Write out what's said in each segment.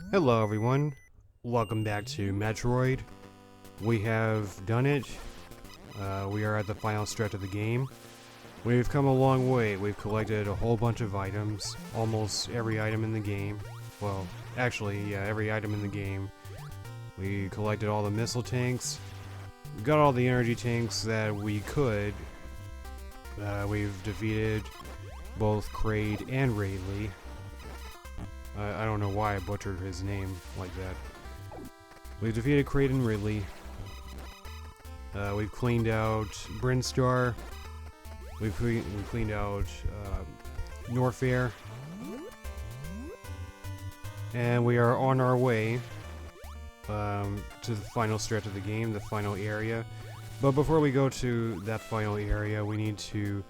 Hello everyone, welcome back to Metroid. We have done it. We are at the final stretch of the game. We've come a long way. We've collected a whole bunch of items, almost every item in the game. Well, actually, yeah, every item in the game. We collected all the missile tanks. We got all the energy tanks that we could. We've defeated both Kraid and Rayleigh. I don't know why I butchered his name like that. We've defeated Kraid and Ridley. We've cleaned out Brinstar. We've cleaned out Norfair. And we are on our way to the final stretch of the game, the final area. But before we go to that final area, we need to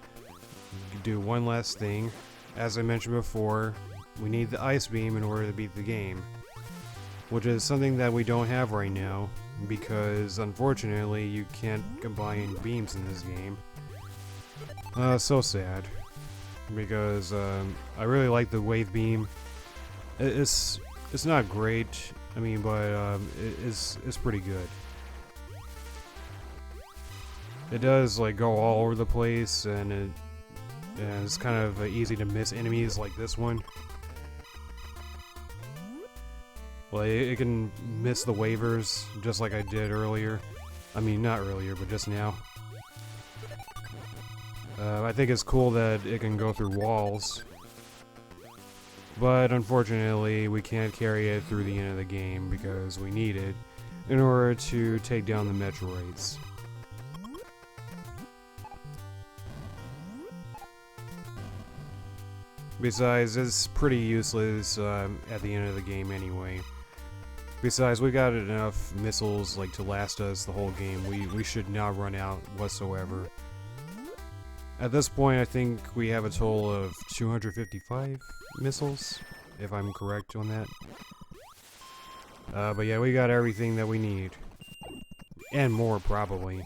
do one last thing. As I mentioned before, we need the ice beam in order to beat the game, which is something that we don't have right now because unfortunately you can't combine beams in this game. So sad, because I really like the wave beam. It's not great, I mean, but it's pretty good. It does like go all over the place, and it's kind of easy to miss enemies like this one. Well, it can miss the waivers, just like I did earlier. I mean, not earlier, but just now. I think it's cool that it can go through walls. But unfortunately, we can't carry it through the end of the game because we need it in order to take down the Metroids. Besides, it's pretty useless at the end of the game anyway. Besides, we got enough missiles like to last us the whole game. We should not run out whatsoever. At this point, I think we have a total of 255 missiles, if I'm correct on that. But yeah, we got everything that we need. And more, probably.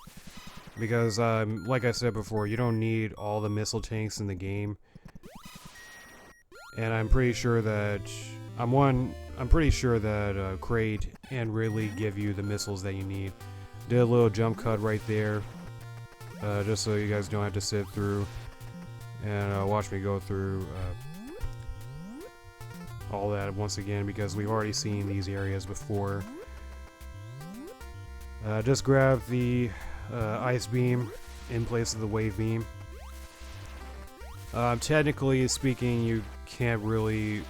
Because, like I said before, you don't need all the missile tanks in the game. And I'm pretty sure that I'm pretty sure that Kraid and Ridley give you the missiles that you need. Did a little jump cut right there, just so you guys don't have to sit through and watch me go through all that once again, because we've already seen these areas before. Just grab the ice beam in place of the wave beam. Technically speaking, you can't really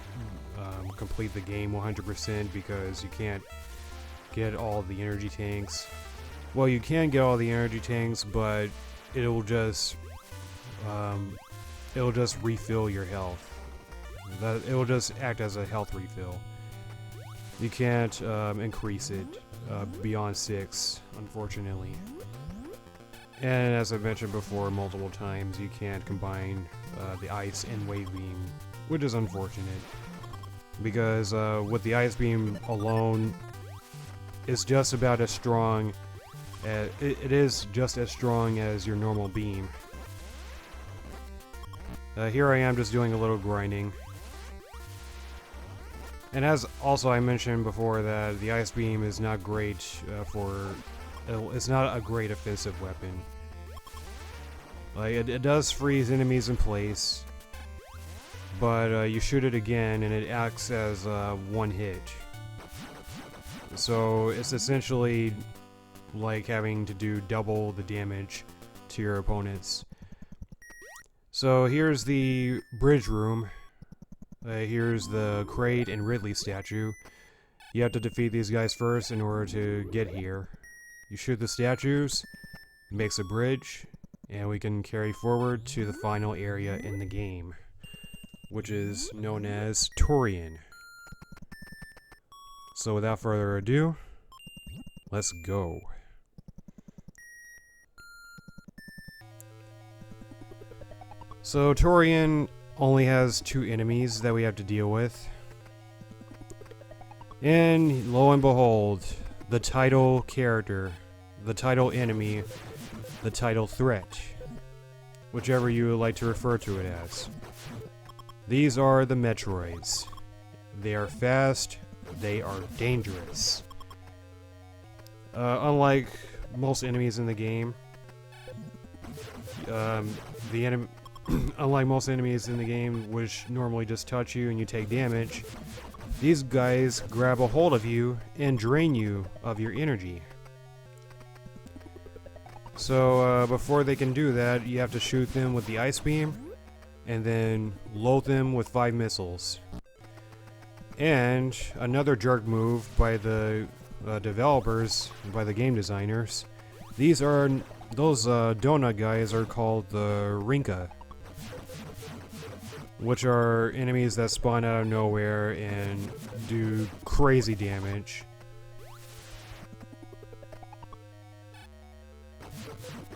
complete the game 100% because you can't get all the energy tanks. Well, you can get all the energy tanks, but it'll just refill your health. It'll just act as a health refill. You can't increase it beyond 6, unfortunately. And as I mentioned before multiple times, you can't combine the ice and wave beam, which is unfortunate. Because with the ice beam alone, it's just about as strong. It is just as strong as your normal beam. Here I am just doing a little grinding. And as also I mentioned before, that the ice beam is not great it's not a great offensive weapon. Like it does freeze enemies in place, but you shoot it again and it acts as one hit. So it's essentially like having to do double the damage to your opponents. So here's the bridge room. Here's the Kraid and Ridley statue. You have to defeat these guys first in order to get here. You shoot the statues, it makes a bridge, and we can carry forward to the final area in the game, which is known as Tourian. So without further ado, let's go. So Tourian only has 2 enemies that we have to deal with. And lo and behold, the title character, the title enemy, the title threat, whichever you would like to refer to it as. These are the Metroids. They are fast, they are dangerous. Unlike most enemies in the game, unlike most enemies in the game, which normally just touch you and you take damage, these guys grab a hold of you and drain you of your energy. So before they can do that, you have to shoot them with the ice beam and then load them with 5 missiles. And another jerk move by the developers, by the game designers, those donut guys are called the Rinka, which are enemies that spawn out of nowhere and do crazy damage.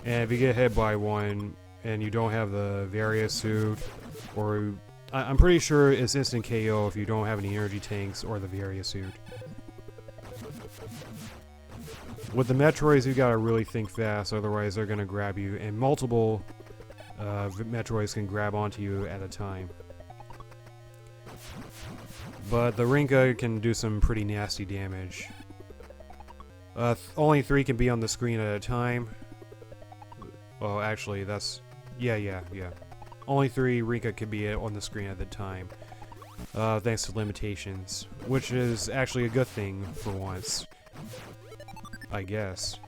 And if you get hit by one and you don't have the Varia suit, or I'm pretty sure it's instant KO if you don't have any energy tanks or the Varia suit. With the Metroids, you gotta really think fast, otherwise they're gonna grab you, and multiple Metroids can grab onto you at a time. But the Rinka can do some pretty nasty damage. Only 3 can be on the screen at a time. Oh, actually, that's... Yeah. Only 3 Rinka can be on the screen at the time. Thanks to limitations. Which is actually a good thing, for once. I guess.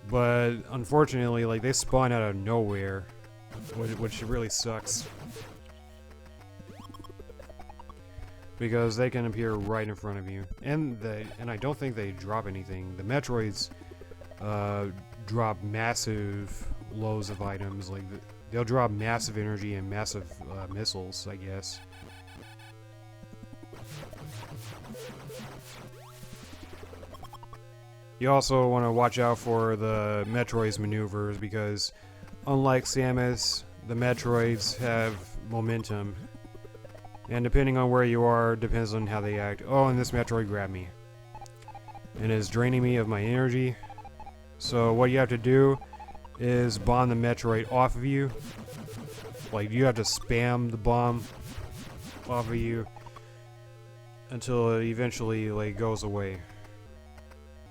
But, unfortunately, like, they spawn out of nowhere. Which really sucks. Because they can appear right in front of you. And I don't think they drop anything. The Metroids drop massive loads of items. Like they'll drop massive energy and massive missiles, I guess. You also want to watch out for the Metroid's maneuvers, because unlike Samus, the Metroids have momentum. And depending on where you are, depends on how they act. Oh, and this Metroid grabbed me. And is draining me of my energy. So what you have to do is bomb the Metroid off of you. Like, you have to spam the bomb off of you until it eventually, like, goes away.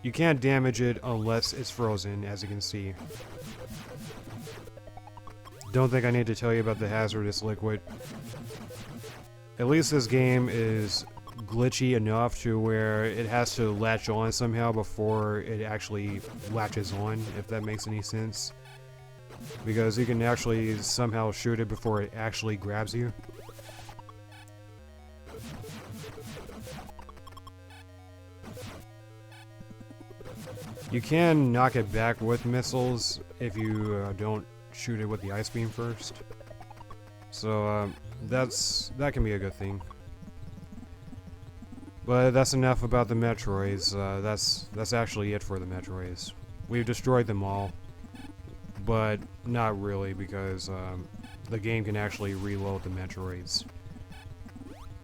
You can't damage it unless it's frozen, as you can see. Don't think I need to tell you about the hazardous liquid. At least this game is glitchy enough to where it has to latch on somehow before it actually latches on, if that makes any sense. Because you can actually somehow shoot it before it actually grabs you. You can knock it back with missiles if you don't shoot it with the ice beam first. So that can be a good thing. But that's enough about the Metroids. That's actually it for the Metroids. We've destroyed them all, but not really, because the game can actually reload the Metroids.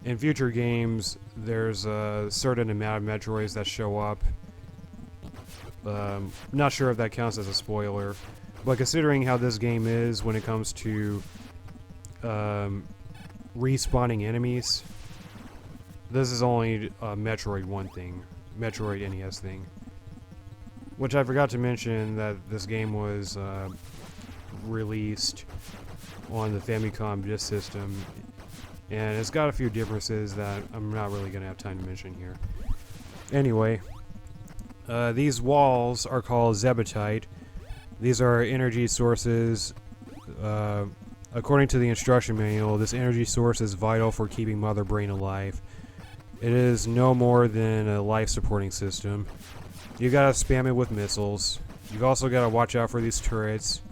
In future games, there's a certain amount of Metroids that show up. Not sure if that counts as a spoiler, but considering how this game is when it comes to respawning enemies, this is only a Metroid 1 thing, Metroid NES thing. Which I forgot to mention that this game was released on the Famicom disk system, and it's got a few differences that I'm not really going to have time to mention here. Anyway, these walls are called Zebethite. These are energy sources. According to the instruction manual, this energy source is vital for keeping Mother Brain alive. It is no more than a life-supporting system. You gotta spam it with missiles. You've also gotta watch out for these turrets.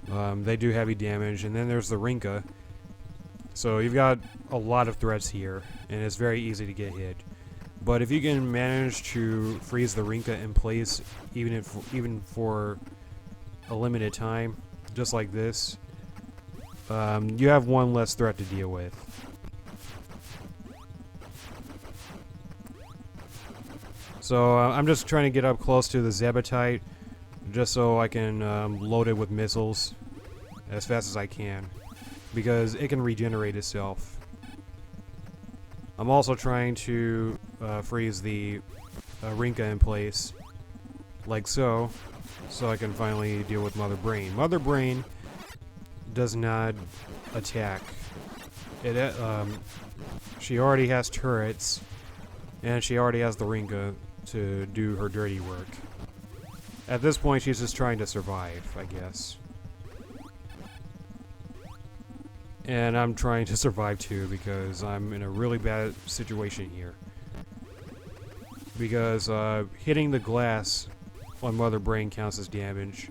They do heavy damage. And then there's the Rinka. So you've got a lot of threats here, and it's very easy to get hit. But if you can manage to freeze the Rinka in place, even for a limited time, just like this, you have one less threat to deal with. So I'm just trying to get up close to the Zebethite, just so I can load it with missiles as fast as I can, because it can regenerate itself. I'm also trying to freeze the Rinka in place, like so I can finally deal with Mother Brain. Mother Brain does not attack. She already has turrets, and she already has the Rinka to do her dirty work. At this point, she's just trying to survive, I guess. And I'm trying to survive too, because I'm in a really bad situation here. Because hitting the glass on Mother Brain counts as damage.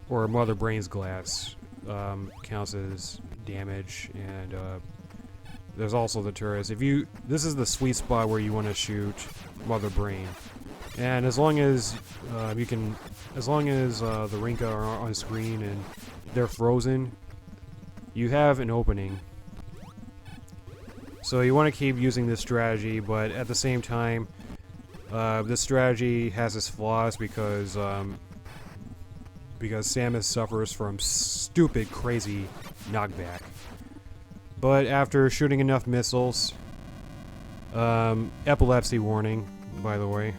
Or Mother Brain's glass counts as damage, and there's also the turrets. This is the sweet spot where you want to shoot Mother Brain. And as long as the Rinka are on screen and they're frozen, you have an opening. So you want to keep using this strategy, but at the same time, this strategy has its flaws because Samus suffers from stupid, crazy knockback. But after shooting enough missiles, epilepsy warning, by the way.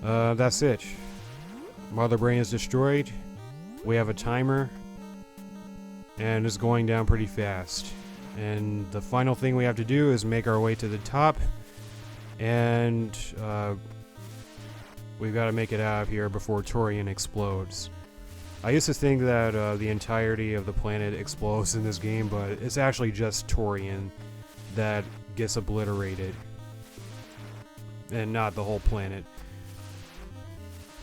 That's it. Mother Brain is destroyed. We have a timer, and it's going down pretty fast. And the final thing we have to do is make our way to the top, and we've got to make it out of here before Tourian explodes. I used to think that the entirety of the planet explodes in this game, but it's actually just Tourian that gets obliterated, and not the whole planet.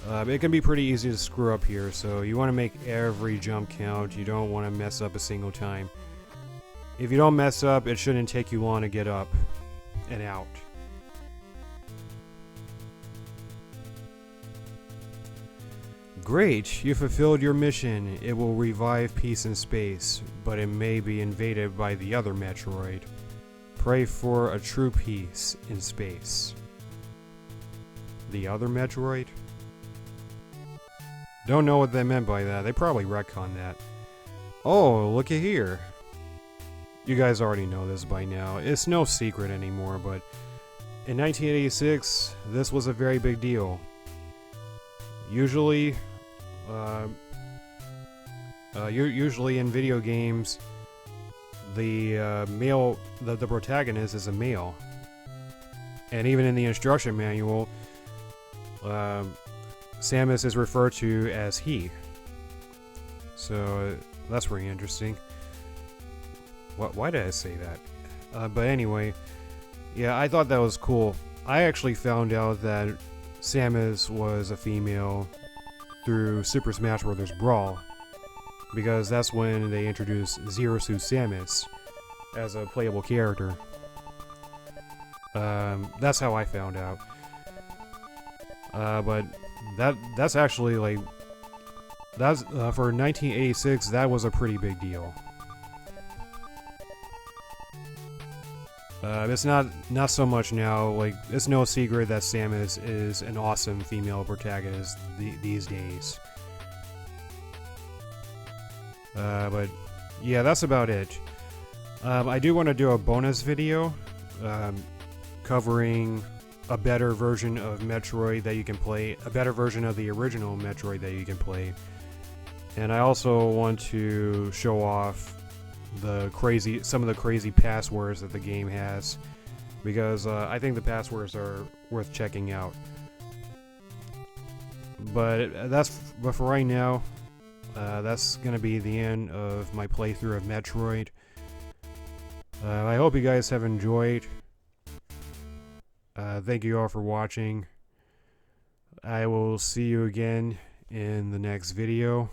It can be pretty easy to screw up here, so you want to make every jump count. You don't want to mess up a single time. If you don't mess up, it shouldn't take you long to get up and out. Great, you fulfilled your mission. It will revive peace in space, but it may be invaded by the other Metroid. Pray for a true peace in space. The other Metroid? Don't know what they meant by that. They probably retconned that. Oh, look at here. You guys already know this by now. It's no secret anymore, but in 1986, this was a very big deal. Usually in video games, the protagonist is a male. And even in the instruction manual, Samus is referred to as he. So that's pretty interesting. Why did I say that? But anyway, yeah, I thought that was cool. I actually found out that Samus was a female through Super Smash Bros. Brawl, because that's when they introduced Zero Suit Samus as a playable character. That's how I found out. But that's actually like for 1986. That was a pretty big deal. It's not so much now. Like, it's no secret that Samus is an awesome female protagonist these days. But yeah, that's about it. I do want to do a bonus video covering a better version of Metroid that you can play, a better version of the original Metroid that you can play. And I also want to show off some of the crazy passwords that the game has, because I think the passwords are worth checking out. But for right now, that's gonna be the end of my playthrough of Metroid. I hope you guys have enjoyed. Thank you all for watching. I will see you again in the next video.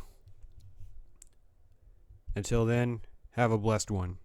Until then, have a blessed one.